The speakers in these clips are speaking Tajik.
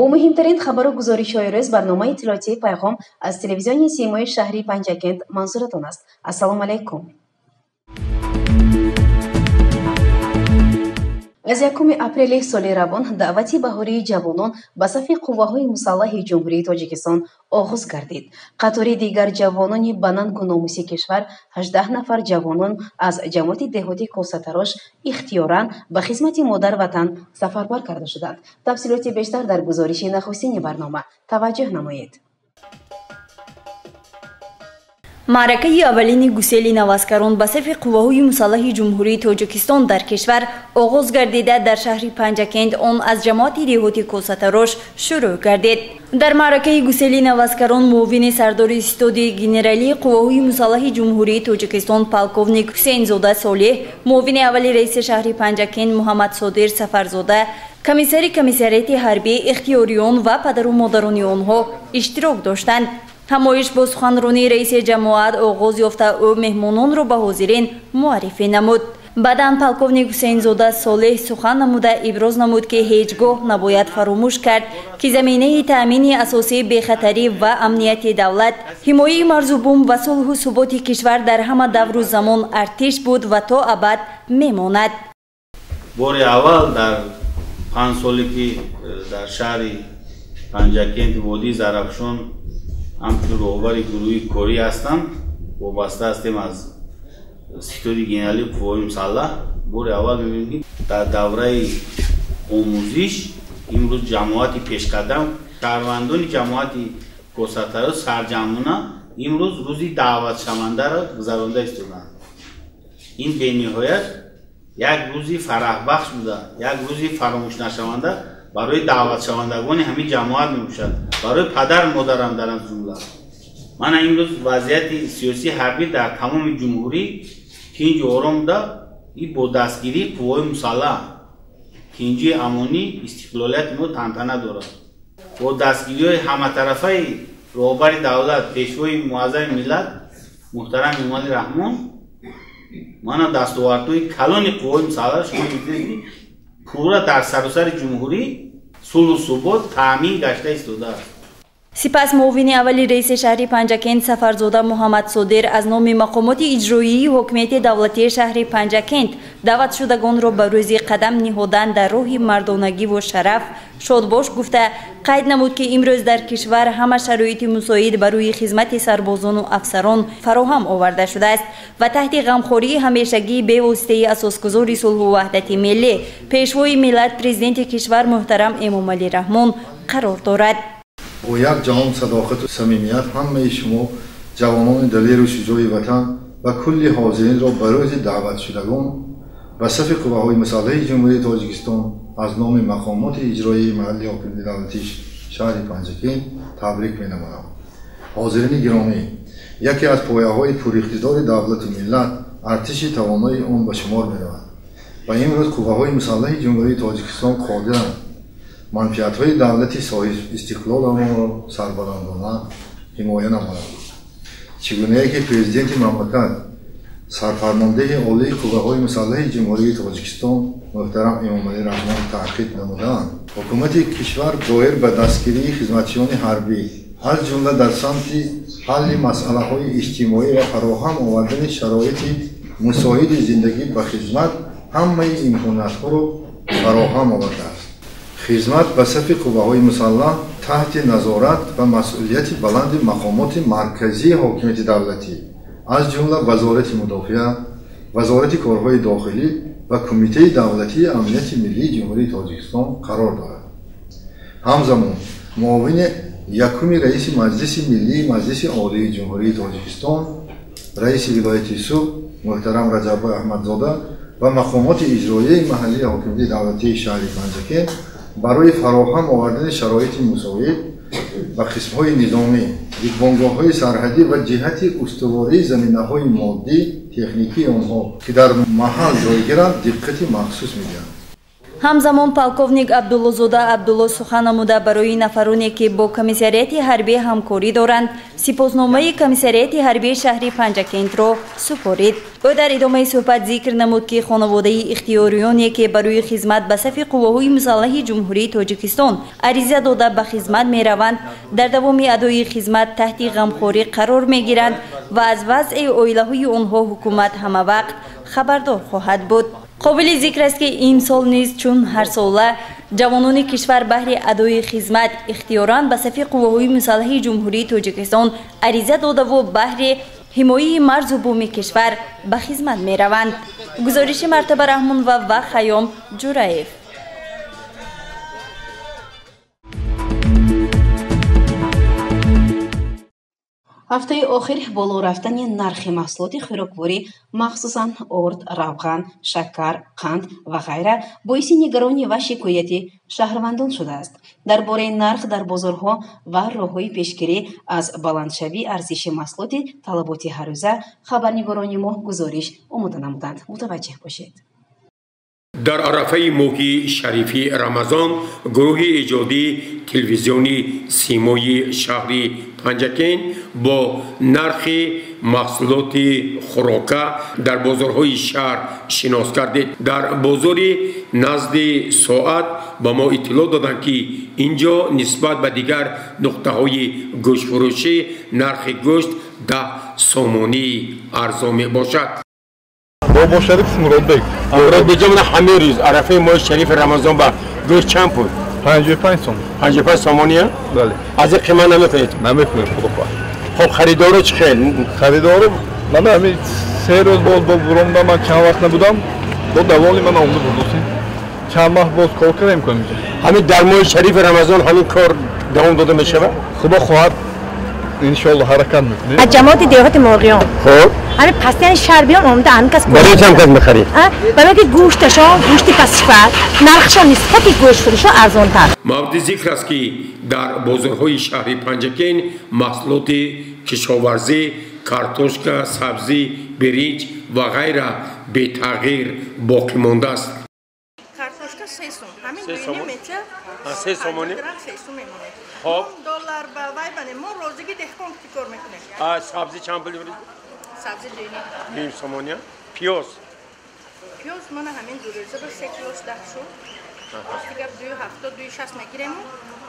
бо муҳимтарин хабару гузоришҳои рӯз барномаи иттилоотии пайғом аз телевизиони симои шаҳри Панҷакент манзуратон аст. Ассалому алайкум. аз 1 апрели соли равон даъвати баҳории ҷавонон ба сафи қувваҳои мусаллаҳи ҷумҳурии Тоҷикистон оғоз гардид. қатори дигар ҷавонони ба нангу номуси кишвар 18 нафар ҷавонон аз ҷамоати деҳоти Косатарош ихтиёран ба хизмати модар ватан сафарбар карда шуданд. тафсилоти бештар дар гузориши нахустини барнома. таваҷҷӯҳ намоед. маъракаи аввалини гусели навазкарон ба сафи қувваҳои мусаллаҳи ҷумҳурии Тоҷикистон дар кишвар оғоз гардида дар шаҳри Панҷакент он аз ҷамоати деҳоти Косатарош шурӯъ гардид. дар маъракаи гусели навазкарон муовини сардори истоди генералии қувваҳои мусаллаҳи ҷумҳурии Тоҷикистон полковник Ҳусейнзода Солеҳ, муовини аввали раиси шаҳри Панҷакент Муҳаммад Содир Сафарзода, комиссари комиссарияти ҳарбӣ, ихтиёриён ва падару модарони онҳо иштирок доштанд. ҳамоиш бо суханронии раиси ҷамоат оғоз ёфта ӯ меҳмононро ба ҳозирин муаррифӣ намуд. баъдан полковник Ҳусейнзода Солеҳ сухан намуда иброз намуд ки ҳеҷ гоҳ набояд фаромӯш кард ки заминаи таъмини асосии бехатарӣ ва амнияти давлат, ҳимояи марзубум ва сулҳу суботи кишвар дар ҳама давру замон артиш буд ва то абад мемонад. бори аввал дар 5 соле ки дар шаҳри Панҷакент водии Зарафшон ҳамчун роҳбари гурӯҳи корӣ ҳастам, вобаста ҳастем аз ситоди генералии қувваҳои мусаллаҳ. бори аввал мебинем дар давраи омӯзиш имрӯз ҷамоати пешқадам, шаҳрвандони ҷамоати Косатарош сарҷамона имрӯз рӯзи даъватшавандаро гузаронда истоданд. ин бениҳоят як рӯзи фараҳбахш буда, як рӯзи фаромӯшнашаванда барои даъватшавандагони ҳамин ҷамоат мебошад, барои падар модарам дар аз ҷумла. мана имрӯз вазъияти сиёсии ҳарбӣ дар тамоми ҷумҳурӣ тинҷу ором буда, ин бо дастгирии қувваҳои мусаллаҳ тинҷии амонӣ истиқлолияти мо тантана дорад. бо дастгириҳои ҳаматарафаи роҳбари давлат, пешвои муаззами миллат муҳтарам Эмомалӣ Раҳмон, мана дастовардҳои калони қувваҳои мусаллаҳ шумо дидед пурра дар саросари ҷумҳурӣ сулҳу субот таъмин гашта истодааст. сипас муовини аввали раиси шаҳри Панҷакент Сафарзода Муҳаммад Содир аз номи мақомоти иҷроии ҳокимияти давлатии шаҳри Панҷакент даъватшудагонро ба рӯзи қадам ниҳодан дар роҳи мардонагиву шараф шодбош гуфта, қайд намуд ки имрӯз дар кишвар ҳама шароити мусоид барои хизмати сарбозону афсарон фароҳам оварда шудааст ва таҳти ғамхории ҳамешагии бевоситаи асосгузори сулҳу ваҳдати миллӣ пешвои миллат президенти кишвар муҳтарам Эмомалӣ Раҳмон қарор дорад. با یک جهان صداقت و صمیمیت همه شما جوانان دلیر و شجاع وطن و کل حاضرین را به روز دعوت شدگان به صف قوه‌های مسلح جمهوری تاجیکستان از نام مقامات اجرایی محلی حاکمیت دولتی شهر پنجکین تبریک می‌نمایم. حاضرین گرامی، یکی از پایه‌های پراقتدار دولت و ملت ارتش توانای آن به شمار می‌رود و امروز قوه‌های مسلح جمهوری تاجیکستان قادرند منفعت‌های دولتی صاحب استقلال آن را سربلندانه حمایت نمایند. چگونه که پرزیدنت مملکت سرفرمانده عالی قوه‌های مسلح جمهوری تاجیکستان محترم امامعلی رحمان تاکید نمودند، حکومت کشور دایر به دستگیری خدمتیان حربی از جمله در سمت حل مسائل اجتماعی و فراهم آوردن شرایط مساعد زندگی به خدمت همه امکانات‌ها را فراهم آورده است. خدمت به صف قوه‌های مسلح تحت نظارت و مسئولیت بلند مقامات مرکزی حاکمیت دولتی از جمله وزارت مدافعت، وزارت کارهای داخلی و کمیته دولتی امنیت ملی جمهوری تاجیکستان قرار دارد. همزمان معاون یکم رئیس مجلس ملی مجلس عالی جمهوری تاجیکستان، رئیس ولایت سوق محترم رجب احمدزاده و مقامات اجرایی محلی حاکمیت دولتی شهر پنجکین برای فراهم آوردن شرایط مساعد و قسم‌های نظامی، دیدبانگاه‌های سرحدی و جهت استواری زمینه‌های مادی تکنیکی آنها که در محل جای گیرند دقت مخصوص می‌دهند. ҳамзамон полковник абдуллозода абдулло сухан намуда барои нафароне ки бо комиссарияти ҳарбӣ ҳамкорӣ доранд сипосномаи комиссарияти ҳарбии шаҳри панҷакентро супорид. ӯ дар идомаи суҳбат зикр намуд ки хонаводаи ихтиёриёне ки барои хизмат ба сафи қувваҳои мусаллаҳи ҷумҳурии тоҷикистон ариза дода ба хизмат мераванд дар давоми адои хизмат таҳти ғамхорӣ қарор мегиранд ва аз вазъи оилаҳои онҳо ҳукумат ҳамавақт хабардор хоҳад буд. қобили зикр аст ки имсол низ чун ҳарсола ҷавонони кишвар баҳри адои хизмат ихтиёран ба сафи қувваҳои мусаллаҳи ҷумҳурии тоҷикистон ариза додаву баҳри ҳимояи марзу буми кишвар ба хизмат мераванд. гузориши Мартаба Раҳмонова ва Хаём Ҷураев. ҳафтаи охир боло рафтани нархи маҳсулоти хӯрокворӣ махсусан орд, равған, шакар, қанд ва ғайра боиси нигаронӣ ва шикояти шаҳрвандон шудааст. дар бораи нарх дар бозорҳо ва роҳҳои пешгирӣ аз баландшавии арзиши маҳсулоти талаботи ҳаррӯза хабарнигорони мо гузориш омода намуданд. мутаваҷҷеҳ бошед. дар арафаи моҳи шарифи рамазон гурӯҳи эҷодии телевизиони симои шаҳри Панҷакент бо нархи маҳсулоти хӯрока дар бозорҳои шаҳр шинос гардид. дар бозори назди соат ба мо иттилоъ доданд ки инҷо нисбат ба дигар нуқтаҳои гӯштфурӯшӣ нархи гӯшт 10 сомонӣ арзон мебошад. بابا شریف مرادبek. مرادبek من همه روز عرفه ماه شریف رمضان با گوشت چند پول؟ 55 سوم. 55 سومانیه؟ بله. از این قیمت نمیکنید؟ نمیکنید خدا خواهد. خب خریدارو چه خیل؟ خریدارو من همین 3 روز باز با برامدا من چند وقت نبودم با دوالی من آمده بودم. چند ماه باز کار کردم کنم. همین در ماه شریف رمضان همین کار دوام داده میشه؟ خدا خواهد انشالله حرکت میکنه. از جماعت دیهات مرغیان. خب همین پسیان شربیان آمده هر کس برای چند کس میخرید؟ برای که گوشتشان گوشت کسفر نرخشان نسبت گوشت فروشان ارزان تر. مورد ذکر است که در بازارهای شهر پنجکین محصولات کشاورزی کارتوشکا، سبزی، برنج و غیره به تغییر باقی مانده است. کارتوشکا 3 سوم همین متر 3 سومانی؟ 3 سوم میمونه. خب دلار با وای بنه ما روزی دهقان کار میکنه. سبزی چند پول برید؟ سبزی نیم سومانی. پیاز من همین دو روزه با 3 کیلوش 10 سوم. دیگر 2.70 2.60 میگیریم.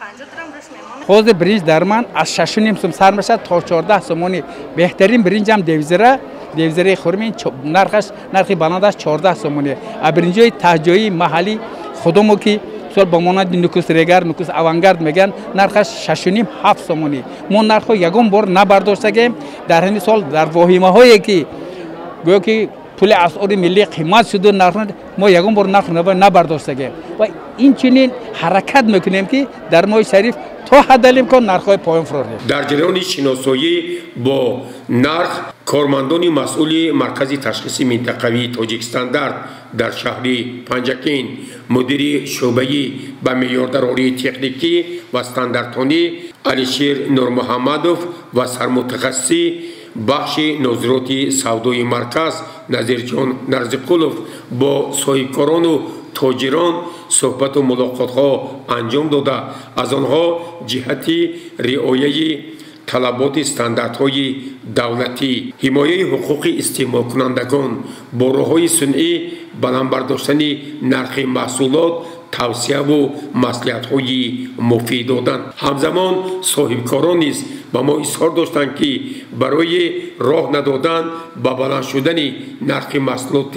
50 درم روش میمونه. خوز برنج در من از 6.5 سوم سر میشه تا 14 سومانی. بهترین برنج هم دیوزره خورمین نرخی بلندش 14 سومانی. برنجای تهجویی محلی خودمو که سال با مانند نکوس ریگر نکوس اوانگارد میگن نرخش 6.5 7 سومانی. ما نرخو یگم بار نبرداشتیم در همین سال در واهمه‌هایی که گویا که پول اسعار ملی قیمت شده نرخ ما یگم بار نرخ نبرداشتیم و این چنین حرکت میکنیم که در ماه شریف تا حد امکان نرخ‌های پایین فرار نمی‌رود. در جریان شناسایی با نرخ کارمندان مسئول مرکز تشخیص منطقوی تاجیکستان در شهر پنجکین مدیر شعبه به معیاردراری تکنیکی و استانداردهایی علیشیر نورمحمدوف و سرمتخصص بخش نظارت سودای مرکز نظیرجان نرزقولوف با صاحبکاران و تاجران صحبت و ملاقات ها انجام داده از آنها جهتی رعایت طلبات استانداردهای دولتی حمایه حقوق استعمال کنندگان با راههای صنعی بلند برداشتن نرخ محصولات توصیه و مصلحت‌های مفید دادن. همزمان صاحبکاران نیز با ما اظهار داشتند که برای راه ندادن با بلند شدن نرخ محصولات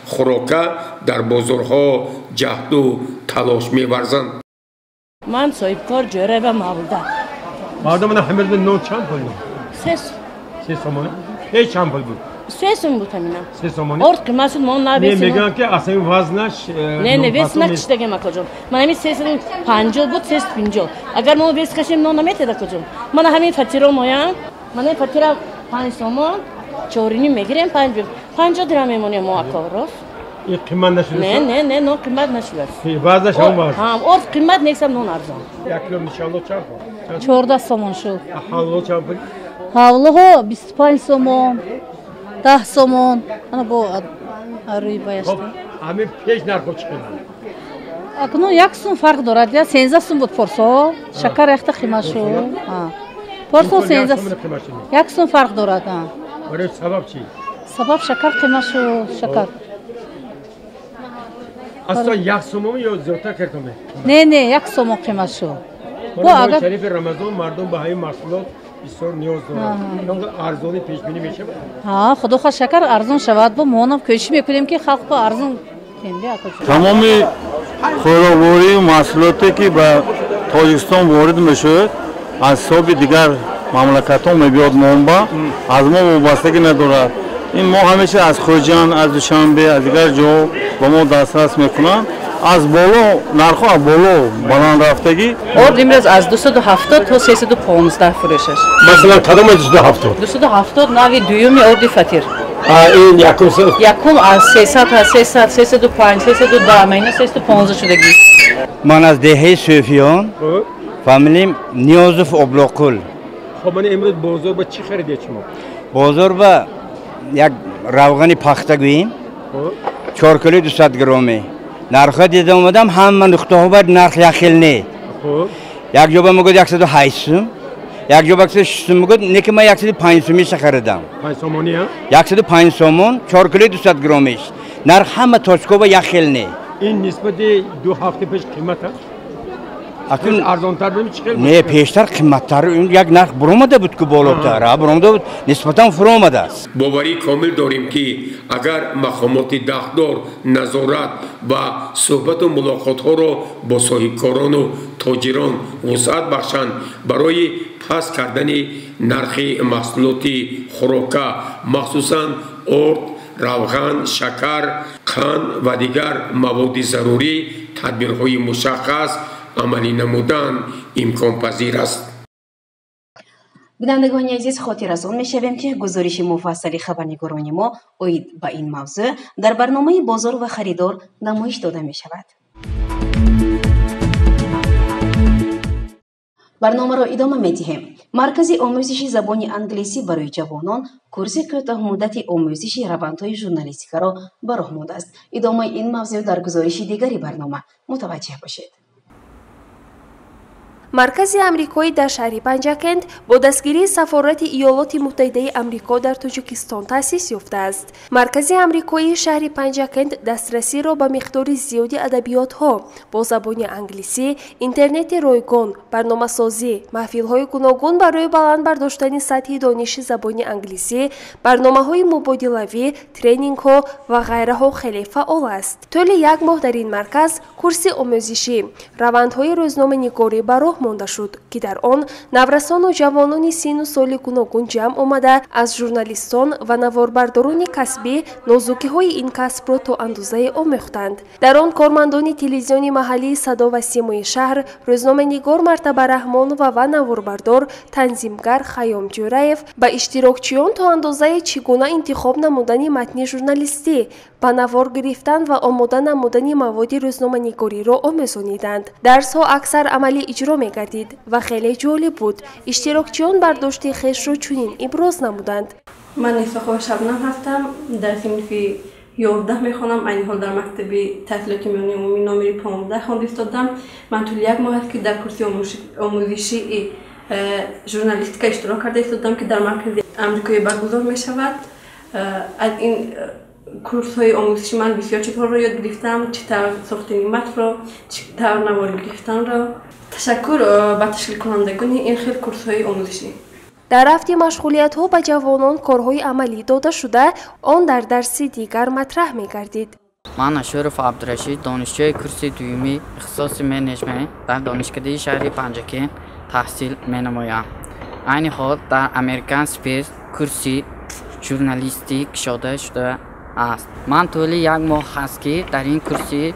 خوراکه در بازارها جهد و تلاش می‌ورزند. من صاحبکار جوره و مولده. مردم همه نو چند پول بود؟ 3 سومانی. ای چند پول بود؟ 3 سوم بود همینا. 3 سومانی. اور قیمت ما نبیسیم. میگن که اصلا وزنش نه وزن نکشیده مکاجم. من همین 350 بود 350. اگر ما وزن کشیم نو نمیتونه کجم. من همین فاتوره مایم. من این فاتوره 5 سومان 4.5 میگیریم 50 درهم میمونه ما اکاروس. این قیمت نشده؟ نه نو قیمت نشده. وزنش هم وزن. ها اور قیمت نیستم نو ارزان. 1 کیلو میشالله چند بود؟ 14 سومان شد. حالا چند بود؟ حالا 25 سومان 10 سومان انا با روی بایسته. همین پیش نرخ چقدر؟ акнун 1 сум фарқ дорад. Я 13 сум буд порсо. Шакар яхта қимашу. Порсо 13 сум. 1 сум фарқ дорад. برای سبب چی؟ سبب شکر قیمتشو شکر. اصلا 1 سوم یا زیادتر کردمه؟ نه 1 سوم قیمتشو. برای شریف رمضان مردم به های محصولات بسیار نیاز دارند. ارزانی پیش بینی میشه؟ خدا خواهد شکر ارزان شود. با ما هم کوشش میکنیم که خلق با ارزان تمام خوراکواری و محصولاتی که به تاجیکستان وارد میشه از حساب دیگر مملکت‌ها میاد منبع از ما وابستگی ندارد. این ما همیشه از خوجان، از دوشنبه، از دیگر جا با ما دسترس میکنند. از بالا نرخ‌ها بالا بلند رفتگی اور امروز از 270 تا 315 فروش است. مثلا کدام 270 270 نوی دومی اوردی فطیر. این یکم از 300 تا 300 305 310 مینا 315 شدگی. من از دهه صوفیان فامیلیم نیازف ابلاقل. خب من امروز بازار با چی خریدی شما؟ بازار با یک روغن پختگویی 4 کیلو 200 گرمی. نرخ دیده اومدم هم نقطه ها باید نرخ یخیل نه. یک جواب میگه 108 سوم، یک جواب 106 سوم میگه نه که من 105 سومیش خریدم. 5 سومونی ها؟ 105 سومون 4 کیلو 200 گرمیش. نرخ همه تاشکو با یخیل نه. این نسبت 2 هفته پیش قیمت ها؟ اکنون ارزان‌تر بود چه خیلی؟ نه پیشتر قیمت‌تر این یک نرخ برآمده بود که بالاتر برآمده بود نسبتاً فرو آمده است. باوری کامل داریم که اگر مقامات داخدار نظارت و صحبت و ملاقات‌ها را با صاحبکاران و تاجران وسعت بخشند برای پس کردن نرخ محصولات خوراکی مخصوصاً ارد، روغن، شکر، قند و دیگر مواد ضروری تدبیرهای مشخص عملی نمودن امکان پذیر است. بینندگان عزیز خاطر از اون میشویم که گزارش مفصلی خبرنگاران ما اوید با این موضوع در برنامه بازار و خریدار نمایش داده می شود. برنامه را ادامه می دهیم. مرکز آموزش زبان انگلیسی برای جوانان کورس کوتاه مدت آموزش روندهای ژورنالیستیک را به راه نموده است. ادامه این موضوع در گزارش دیگری برنامه متوجه باشید. مرکز آمریکایی در شهر پنجاکند با دستگیری سفارت ایالات متحده آمریکا در تاجیکستان تأسیس یافته است. مرکز آمریکایی شهر پنجاکند دسترسی را به مقدار زیادی ادبیات‌ها با زبان انگلیسی، اینترنت رایگان، برنامه‌سازی، محفل‌های گوناگون برای بلند برداشتن سطح دانش زبان انگلیسی، برنامه‌های مبادله‌ای، ترینینگ‌ها و غیره خیلی فعال است. طول یک ماه در این مرکز کورس آموزشی روندهای روزنامه‌نگاری برای مانده شد که در آن نورسان و جوانان سن و سال گوناگون جمع آمده از ژورنالیستان و نواربرداران کسبی نازوکی‌های این کسب را تا اندازه آموختند. در آن کارمندان تلویزیون محلی صدا و سیمای شهر، روزنامه‌نگار مرتبه رحمان و نواربردار تنظیمگر خیام جورایف به اشتراکچیان تا اندازه چگونه انتخاب نمودن متن ژورنالیستی، به نوار گرفتن و آماده نمودن مواد روزنامه‌نگاری را آموزانیدند. درس‌ها اکثر عملی اجرا می‌گردید و خیلی جالب بود. اشتراکچیان برداشت خویش را چنین ابراز نمودند. من نیسا شبنم هستم، در صنف 11 میخوانم. این حال در مکتب تحصیلات میانی عمومی نامری 15 خوانده ایستادم. من طول یک ماه است که در کورس آموزشی ژورنالیستیک اشتراک کرده ایستادم که در مرکز آمریکایی برگزار می‌شود. از این کورس های آموزشی من بسیار چیزها را یاد گرفتم، چطور ساختن متن را، چطور نوار گرفتن را. تشکر به تشکیل کنندگان این خیلی کورس های آموزشی. در رفت مشغولیت‌ها به جوانان کارهای عملی داده شده، آن در درس دیگر مطرح می‌گردید. من اشرف عبدالرشید دانشجوی کورس دومی اختصاص منیجمنت در دانشکده شهر پنجاکند تحصیل می‌نمایم. عین حال در امریکن اسپیس کورس ژورنالیستیک شده است. من طول یک ماه است که در این کورس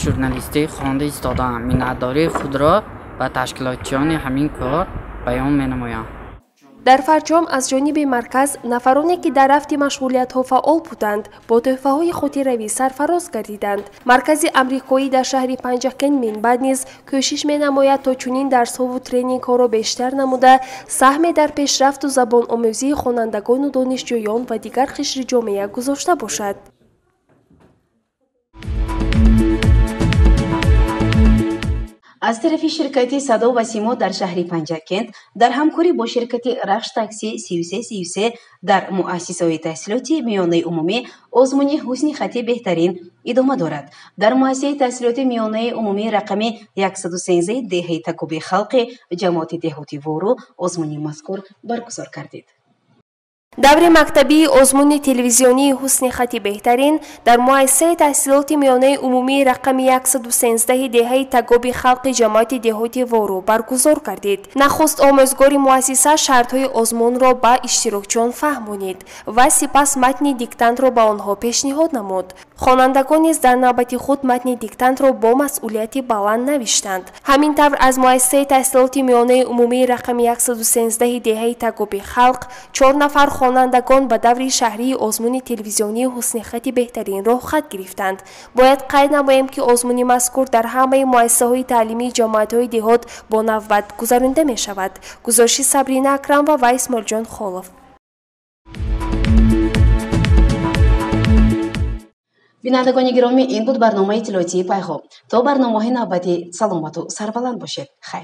ژورنالیستی خوانده ایستادم. مینتداری خود را به تشکیلاتچیان همین کار بیان می‌نمایم. در فرجام از جانب مرکز نفرانی که در رفت مشغولیت‌ها فعال بودند با تحفه‌های خاطره‌ای سرفراز گردیدند. مرکز آمریکایی در شهر پنجاکند من بعد نیز کوشش می‌نماید تا چنین درس‌ها و ترینینگ‌ها را بیشتر نموده سهم در پیشرفت و زبان آموزی خوانندگان و دانشجویان و دیگر قشر جامعه گذاشته باشد. از طرف شرکت صدا و سیما در شهر پنجکند در همکاری با شرکت رخش تاکسی 3333 در مؤسسه‌های تحصیلاتی میانه عمومی آزمون حسن خط بهترین ادامه دارد. در مؤسسه تحصیلات میانه عمومی رقم 113 دهه تکوب خلق جماعت دهاتی وورو آزمون مذکور برگزار کردید. دور مکتبی آزمون تلویزیونی حسن خط بهترین در مؤسسه تحصیلات میانه عمومی رقم 113 دهه تکوب خلق جماعت دهاتی وورو برگزار کردید. نخست آموزگار مؤسسه شرطهای آزمون را به اشتراکچیان فهمانید و سپس متن دیکتانت را به آنها پیشنهاد نمود. خوانندگان نیز در نوبت خود متن دیکتانت را با مسئولیت بلند نوشتند. همینطور از مؤسسه تحصیلات میانه عمومی رقم 113 دهه تکوب خلق 4 نفر خوانندگان به دور شهری آزمون تلویزیونی حسن خط بهترین را خط گرفتند. باید قید نماییم که آزمون مذکور در همه مؤسسه‌های تعلیمی جماعت‌های دهات با نوبت گذرانده می شود. گزارش صبرین اکرم و ویس مرجان خالف. بینندگان گرامی، این بود برنامه اطلاعاتی پیغام. تا برنامه نوبتی سلامت و سربلند باشید. خیر.